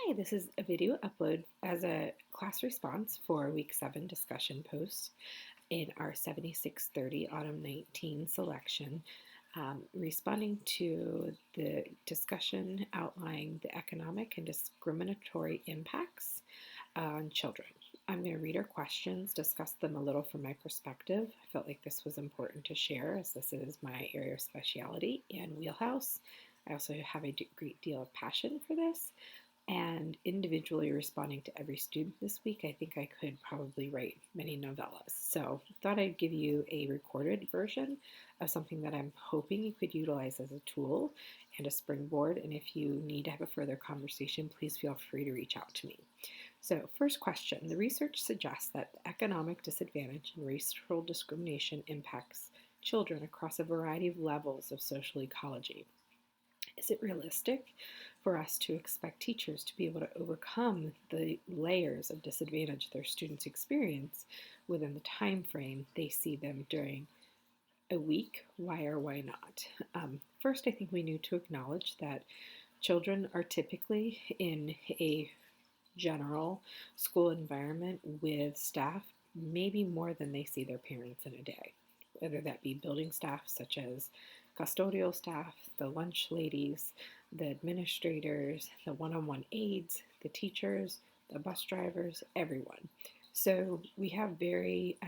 Hi, this is a video upload as a class response for week 7 discussion post in our 7630 Autumn 19 selection, responding to the discussion outlining the economic and discriminatory impacts on children. I'm going to read our questions, discuss them a little from my perspective. I felt like this was important to share as this is my area of specialty and wheelhouse. I also have a great deal of passion for this. And individually responding to every student this week, I think I could probably write many novellas. So I thought I'd give you a recorded version of something that I'm hoping you could utilize as a tool and a springboard. And if you need to have a further conversation, please feel free to reach out to me. So first question, the research suggests that economic disadvantage and racial discrimination impacts children across a variety of levels of social ecology. Is it realistic for us to expect teachers to be able to overcome the layers of disadvantage their students experience within the time frame they see them during a week? Why or why not? First, I think we need to acknowledge that children are typically in a general school environment with staff maybe more than they see their parents in a day, whether that be building staff such as custodial staff, the lunch ladies, the administrators, the one-on-one aides, the teachers, the bus drivers, everyone. So we have very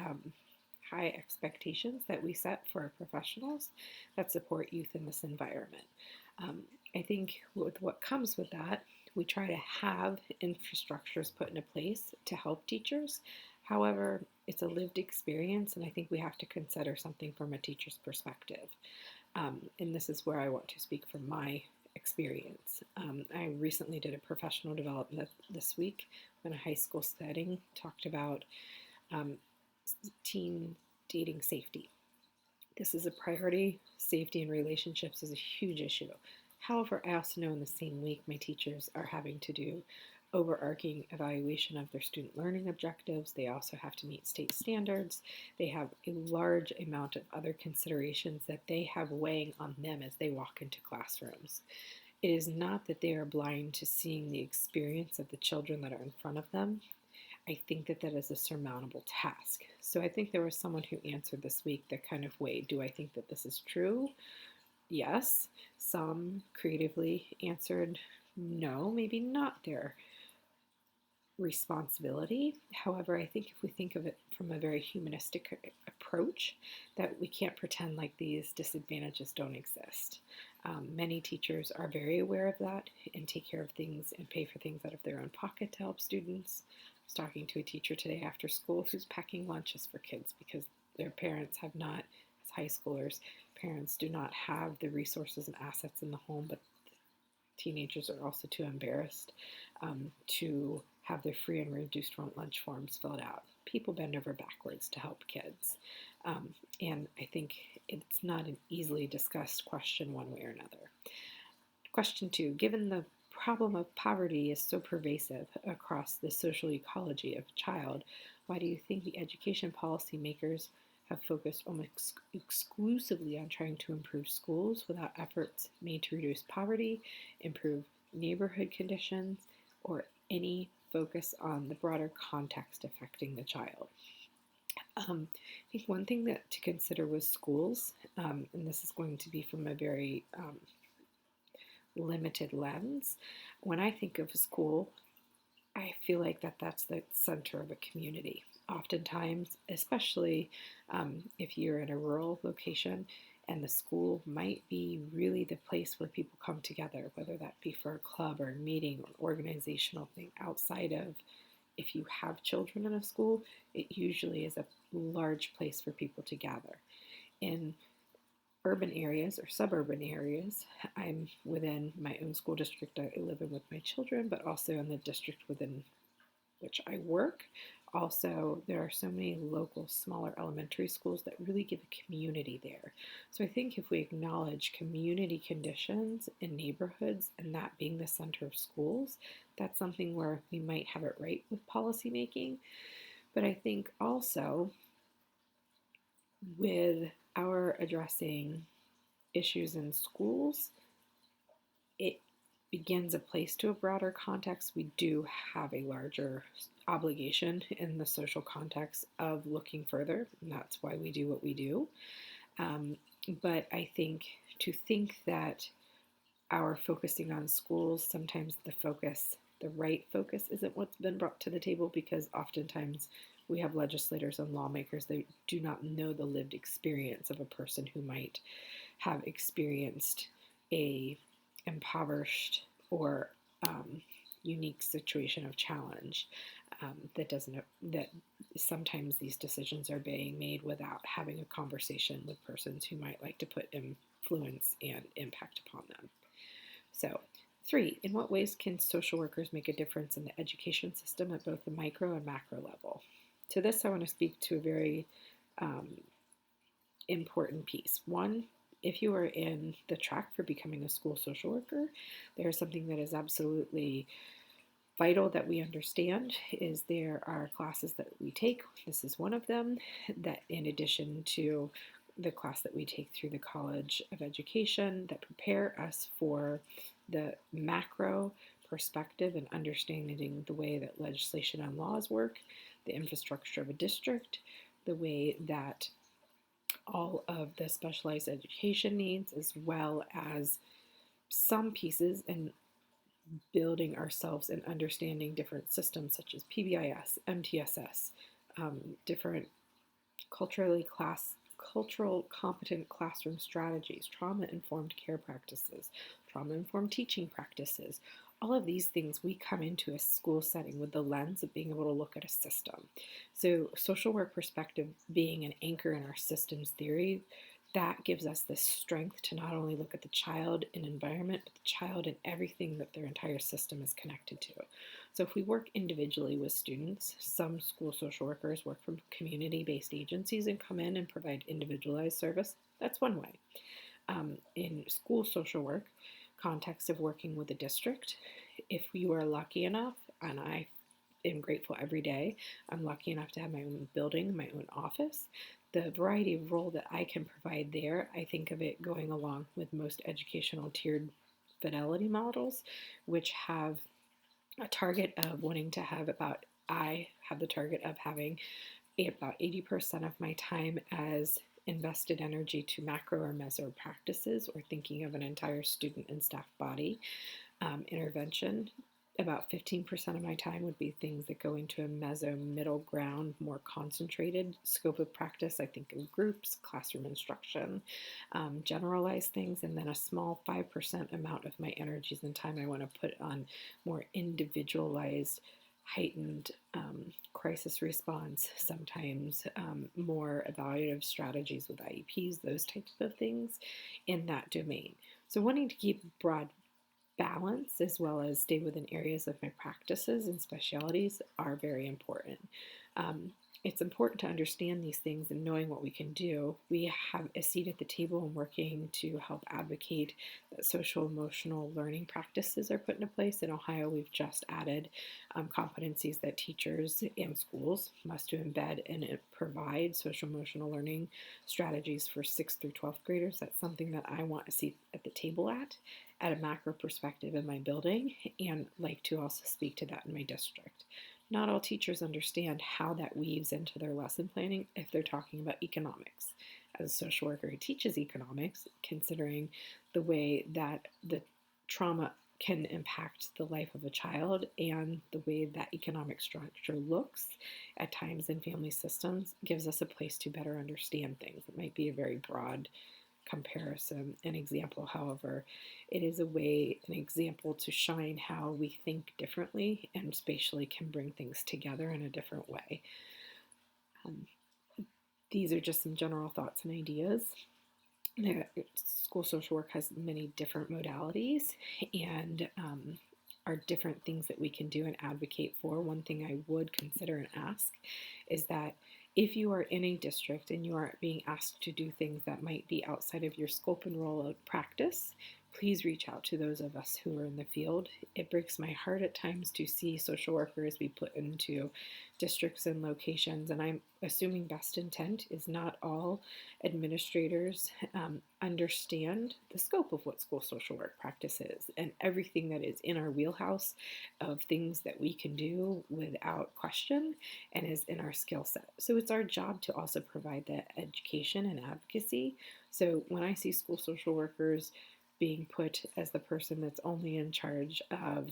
high expectations that we set for our professionals that support youth in this environment. I think with what comes with that, we try to have infrastructures put into place to help teachers. However, it's a lived experience, and I think we have to consider something from a teacher's perspective. And this is where I want to speak from my experience. I recently did a professional development this week in a high school setting, talked about teen dating safety. This is a priority. Safety in relationships is a huge issue. However, I also know in the same week my teachers are having to do overarching evaluation of their student learning objectives. They also have to meet state standards. They have a large amount of other considerations that they have weighing on them as they walk into classrooms. It is not that they are blind to seeing the experience of the children that are in front of them. I think that that is a surmountable task. So I think there was someone who answered this week that kind of weighed, do I think that this is true? Yes. Some creatively answered, no, maybe not their responsibility. However, I think if we think of it from a very humanistic approach, that we can't pretend like these disadvantages don't exist. Many teachers are very aware of that and take care of things and pay for things out of their own pocket to help students. I was talking to a teacher today after school who's packing lunches for kids because their parents have not, as high schoolers, parents do not have the resources and assets in the home, but teenagers are also too embarrassed to have their free and reduced lunch forms filled out. People bend over backwards to help kids. And I think it's not an easily discussed question one way or another. Question 2, given the problem of poverty is so pervasive across the social ecology of a child, why do you think the education policymakers have focused almost exclusively on trying to improve schools without efforts made to reduce poverty, improve neighborhood conditions, or any focus on the broader context affecting the child? I think one thing that to consider with schools, and this is going to be from a very limited lens. When I think of a school, I feel like that's the center of a community. Oftentimes, especially if you're in a rural location, and the school might be really the place where people come together, whether that be for a club or a meeting or organizational thing outside of, if you have children in a school, it usually is a large place for people to gather. In urban areas or suburban areas, I'm within my own school district I live in with my children, but also in the district within which I work. Also, there are so many local smaller elementary schools that really give a community there. So I think if we acknowledge community conditions in neighborhoods and that being the center of schools, that's something where we might have it right with policymaking. But I think also with our addressing issues in schools, it begins a place to a broader context, we do have a larger obligation in the social context of looking further, and that's why we do what we do. But I think to think that our focusing on schools, sometimes the right focus isn't what's been brought to the table, because oftentimes we have legislators and lawmakers that do not know the lived experience of a person who might have experienced a impoverished or unique situation of challenge. That sometimes these decisions are being made without having a conversation with persons who might like to put influence and impact upon them. So, 3, in what ways can social workers make a difference in the education system at both the micro and macro level? To this, I want to speak to a very important piece. One, if you are in the track for becoming a school social worker, there's something that is absolutely vital that we understand is there are classes that we take. This is one of them, that in addition to the class that we take through the College of Education that prepare us for the macro perspective and understanding the way that legislation and laws work, the infrastructure of a district, the way that all of the specialized education needs, as well as some pieces in building ourselves and understanding different systems such as PBIS, MTSS, different cultural competent classroom strategies, trauma-informed care practices, trauma-informed teaching practices. All of these things, we come into a school setting with the lens of being able to look at a system. So social work perspective being an anchor in our systems theory, that gives us the strength to not only look at the child and environment, but the child and everything that their entire system is connected to. So if we work individually with students, some school social workers work from community-based agencies and come in and provide individualized service. That's one way. In school social work context of working with a district, if you are lucky enough, and I am grateful every day, I'm lucky enough to have my own building, my own office. The variety of role that I can provide there, I think of it going along with most educational tiered fidelity models, which have a target of wanting to have I have the target of having about 80% of my time as invested energy to macro or meso practices, or thinking of an entire student and staff body intervention. About 15% of my time would be things that go into a meso middle ground, more concentrated scope of practice. I think in groups, classroom instruction, generalized things, and then a small 5% amount of my energies and time I want to put on more individualized, heightened crisis response, sometimes more evaluative strategies with IEPs, those types of things in that domain. So wanting to keep broad balance as well as stay within areas of my practices and specialities are very important. It's important to understand these things and knowing what we can do. We have a seat at the table and working to help advocate that social emotional learning practices are put into place. In Ohio, we've just added competencies that teachers and schools must embed and provide social emotional learning strategies for 6th through 12th graders. That's something that I want a seat at the table at a macro perspective in my building, and like to also speak to that in my district. Not all teachers understand how that weaves into their lesson planning if they're talking about economics. As a social worker who teaches economics, considering the way that the trauma can impact the life of a child and the way that economic structure looks at times in family systems gives us a place to better understand things. It might be a very broad comparison, an example. However, it is a way, an example to shine how we think differently and spatially can bring things together in a different way. These are just some general thoughts and ideas. School social work has many different modalities and are different things that we can do and advocate for. One thing I would consider and ask is that if you are in a district and you are being asked to do things that might be outside of your scope and role of practice, please reach out to those of us who are in the field. It breaks my heart at times to see social workers be put into districts and locations, and I'm assuming best intent is not all administrators understand the scope of what school social work practice is and everything that is in our wheelhouse of things that we can do without question and is in our skill set. So it's our job to also provide that education and advocacy. So when I see school social workers being put as the person that's only in charge of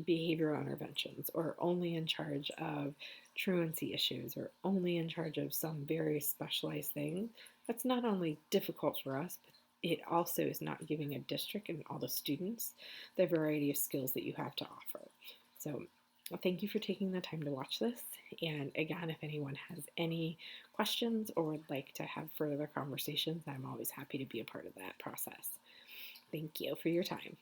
behavioral interventions or only in charge of truancy issues or only in charge of some very specialized thing, that's not only difficult for us, but it also is not giving a district and all the students the variety of skills that you have to offer. So thank you for taking the time to watch this. And again, if anyone has any questions or would like to have further conversations, I'm always happy to be a part of that process. Thank you for your time.